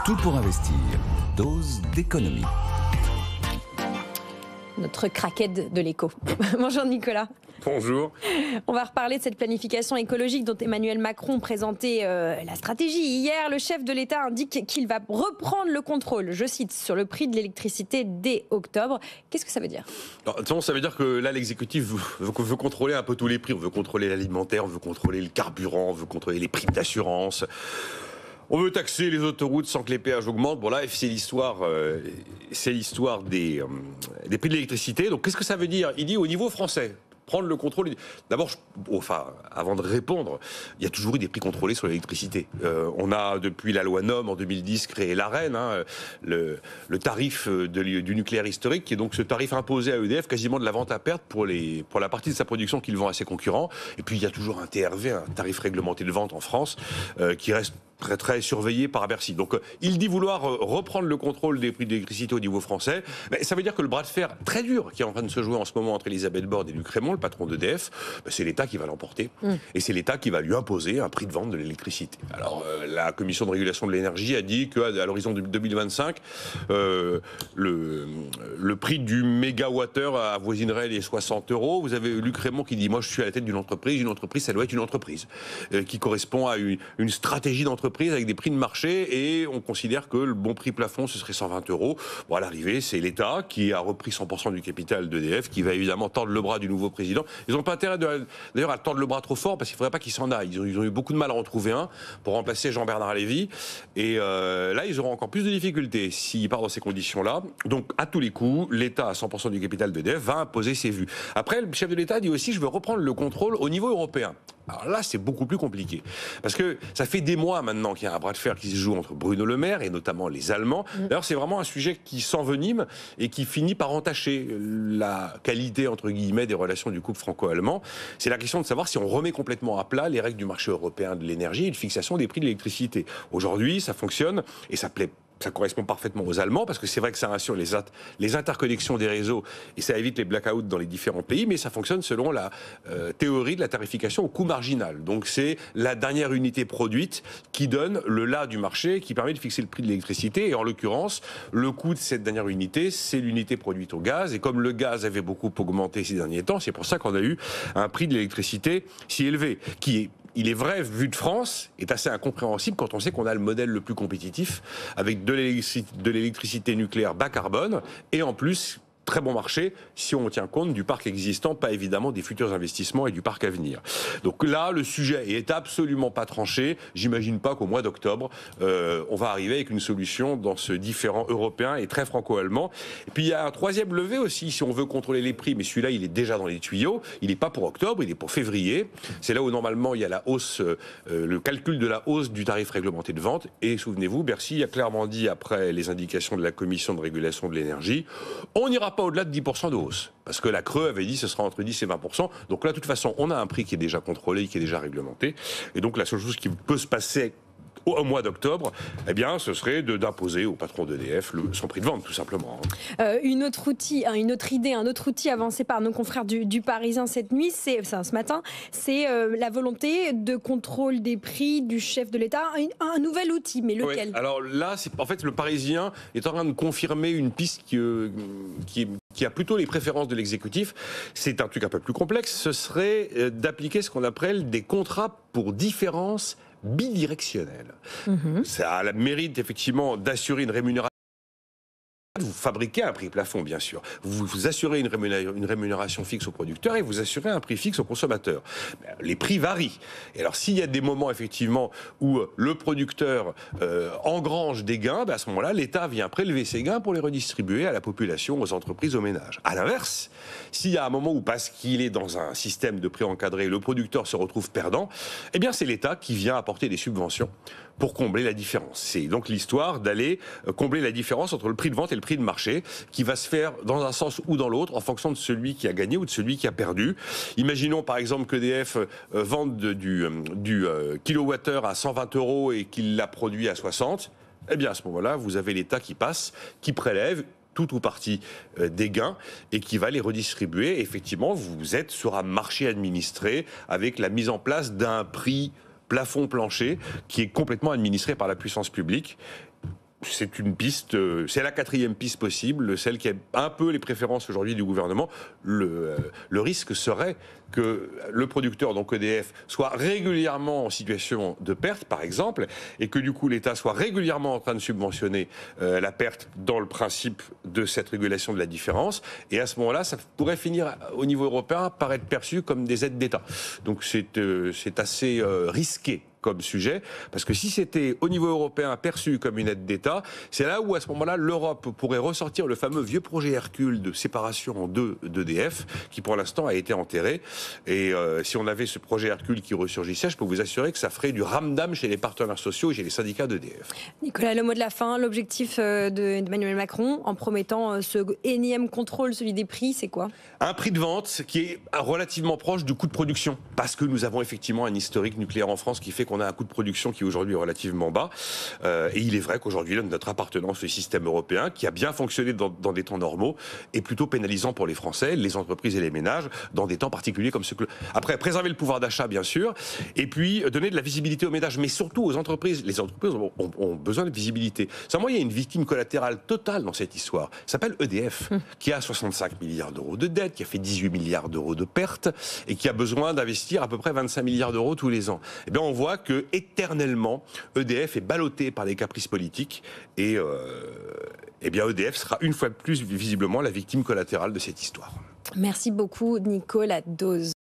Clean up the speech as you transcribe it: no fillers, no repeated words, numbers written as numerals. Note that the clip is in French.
Tout pour investir. Dose d'économie. Notre craquette de l'écho. Bonjour Nicolas. Bonjour. On va reparler de cette planification écologique dont Emmanuel Macron présentait la stratégie. Hier, le chef de l'État indique qu'il va reprendre le contrôle, je cite, sur le prix de l'électricité dès octobre. Qu'est-ce que ça veut dire ? Alors, ça veut dire que là, l'exécutif veut contrôler un peu tous les prix. On veut contrôler l'alimentaire, on veut contrôler le carburant, on veut contrôler les primes d'assurance. On veut taxer les autoroutes sans que les péages augmentent. Bon là, c'est l'histoire des prix de l'électricité. Donc qu'est-ce que ça veut dire ? Il dit au niveau français, prendre le contrôle. D'abord, avant de répondre, il y a toujours eu des prix contrôlés sur l'électricité. On a, depuis la loi NOM en 2010, créé l'AREN, le tarif du nucléaire historique, qui est donc ce tarif imposé à EDF, quasiment de la vente à perte pour la partie de sa production qu'il vend à ses concurrents. Et puis il y a toujours un TRV, un tarif réglementé de vente en France, qui reste très très surveillé par Bercy. Donc il dit vouloir reprendre le contrôle des prix de l'électricité au niveau français. Mais ça veut dire que le bras de fer très dur qui est en train de se jouer en ce moment entre Elisabeth Borne et Luc Rémont, le patron d'EDF, c'est l'État qui va l'emporter. Et c'est l'État qui va lui imposer un prix de vente de l'électricité. Alors la Commission de régulation de l'énergie a dit qu'à l'horizon de 2025, le prix du mégawattheure avoisinerait les 60 €. Vous avez Luc Rémont qui dit, moi je suis à la tête d'une entreprise, ça doit être une entreprise qui correspond à une stratégie d'entreprise avec des prix de marché, et on considère que le bon prix plafond ce serait 120 €. Bon, à l'arrivée, c'est l'État qui a repris 100% du capital d'EDF, qui va évidemment tordre le bras du nouveau président. Ils n'ont pas intérêt d'ailleurs à tordre le bras trop fort, parce qu'il ne faudrait pas qu'il s'en aille. Ils ont eu beaucoup de mal à en trouver un pour remplacer Jean-Bernard Lévy, et là ils auront encore plus de difficultés s'ils partent dans ces conditions-là. Donc à tous les coups, l'État à 100% du capital d'EDF va imposer ses vues. Après, le chef de l'État dit aussi, je veux reprendre le contrôle au niveau européen. Alors là, c'est beaucoup plus compliqué. Parce que ça fait des mois maintenant qu'il y a un bras de fer qui se joue entre Bruno Le Maire et notamment les Allemands. D'ailleurs, c'est vraiment un sujet qui s'envenime et qui finit par entacher la qualité, entre guillemets, des relations du couple franco-allemand. C'est la question de savoir si on remet complètement à plat les règles du marché européen de l'énergie et de fixation des prix de l'électricité. Aujourd'hui, ça fonctionne et ça correspond parfaitement aux Allemands, parce que c'est vrai que ça rassure les interconnexions des réseaux et ça évite les blackouts dans les différents pays, mais ça fonctionne selon la théorie de la tarification au coût marginal. Donc c'est la dernière unité produite qui donne le là du marché, qui permet de fixer le prix de l'électricité. Et en l'occurrence, le coût de cette dernière unité, c'est l'unité produite au gaz. Et comme le gaz avait beaucoup augmenté ces derniers temps, c'est pour ça qu'on a eu un prix de l'électricité si élevé, il est vrai, vu de France, est assez incompréhensible quand on sait qu'on a le modèle le plus compétitif avec de l'électricité nucléaire bas carbone et en plus très bon marché si on tient compte du parc existant, pas évidemment des futurs investissements et du parc à venir. Donc là, le sujet est absolument pas tranché. J'imagine pas qu'au mois d'octobre, on va arriver avec une solution dans ce différend européen et très franco-allemand. Et puis il y a un troisième levier aussi, si on veut contrôler les prix, mais celui-là, il est déjà dans les tuyaux. Il n'est pas pour octobre, il est pour février. C'est là où normalement il y a la hausse, le calcul de la hausse du tarif réglementé de vente. Et souvenez-vous, Bercy a clairement dit, après les indications de la Commission de régulation de l'énergie, on n'ira pas au-delà de 10% de hausse. Parce que la Creux avait dit que ce sera entre 10 et 20%. Donc là, de toute façon, on a un prix qui est déjà contrôlé, qui est déjà réglementé. Et donc la seule chose qui peut se passer au mois d'octobre, eh bien, ce serait d'imposer au patron d'EDF son prix de vente, tout simplement. Un autre outil avancé par nos confrères du Parisien cette nuit, ce matin, c'est la volonté de contrôle des prix du chef de l'État. Un nouvel outil, mais lequel ? Oui. Alors là, en fait, le Parisien est en train de confirmer une piste qui a plutôt les préférences de l'exécutif. C'est un truc un peu plus complexe. Ce serait d'appliquer ce qu'on appelle des contrats pour différence bidirectionnelle. Ça a le mérite effectivement d'assurer une rémunération. Vous fabriquez un prix plafond, bien sûr. Vous assurez une rémunération fixe au producteur et vous assurez un prix fixe au consommateur. Les prix varient. Et alors, s'il y a des moments, effectivement, où le producteur engrange des gains, à ce moment-là, l'État vient prélever ces gains pour les redistribuer à la population, aux entreprises, aux ménages. À l'inverse, s'il y a un moment où, parce qu'il est dans un système de prix encadré, le producteur se retrouve perdant, eh bien, c'est l'État qui vient apporter des subventions pour combler la différence. C'est donc l'histoire d'aller combler la différence entre le prix de vente et le prix de marché, qui va se faire dans un sens ou dans l'autre, en fonction de celui qui a gagné ou de celui qui a perdu. Imaginons par exemple qu'EDF vende du kilowattheure à 120 € et qu'il l'a produit à 60. Eh bien à ce moment-là, vous avez l'État qui passe, qui prélève tout ou partie des gains et qui va les redistribuer. Et effectivement, vous êtes sur un marché administré avec la mise en place d'un prix plafond plancher qui est complètement administré par la puissance publique. c'est une piste, c'est la quatrième piste possible, celle qui a un peu les préférences aujourd'hui du gouvernement. Le risque serait que le producteur, donc EDF, soit régulièrement en situation de perte, par exemple, et que du coup l'État soit régulièrement en train de subventionner la perte dans le principe de cette régulation de la différence. Et à ce moment-là, ça pourrait finir au niveau européen par être perçu comme des aides d'État. Donc c'est assez risqué comme sujet, parce que si c'était au niveau européen perçu comme une aide d'État, c'est là où à ce moment-là l'Europe pourrait ressortir le fameux vieux projet Hercule de séparation en deux d'EDF, qui pour l'instant a été enterré. Et si on avait ce projet Hercule qui ressurgissait, je peux vous assurer que ça ferait du ramdam chez les partenaires sociaux et chez les syndicats d'EDF. Nicolas, le mot de la fin, l'objectif d'Emmanuel Macron en promettant ce énième contrôle, celui des prix, c'est quoi? Un prix de vente qui est relativement proche du coût de production, parce que nous avons effectivement un historique nucléaire en France qui fait qu'on a un coût de production qui aujourd'hui est relativement bas. Et il est vrai qu'aujourd'hui, notre appartenance au système européen, qui a bien fonctionné dans des temps normaux, est plutôt pénalisant pour les Français, les entreprises et les ménages, dans des temps particuliers comme ceux que... Après, préserver le pouvoir d'achat, bien sûr, et puis donner de la visibilité aux ménages, mais surtout aux entreprises. Les entreprises ont besoin de visibilité. Sans moi, il y a une victime collatérale totale dans cette histoire. Ça s'appelle EDF, qui a 65 milliards d'euros de dette, qui a fait 18 milliards d'euros de pertes, et qui a besoin d'investir à peu près 25 milliards d'euros tous les ans. Eh bien, on voit que éternellement, EDF est ballotté par des caprices politiques et eh bien EDF sera une fois de plus visiblement la victime collatérale de cette histoire. Merci beaucoup Nicolas Dose.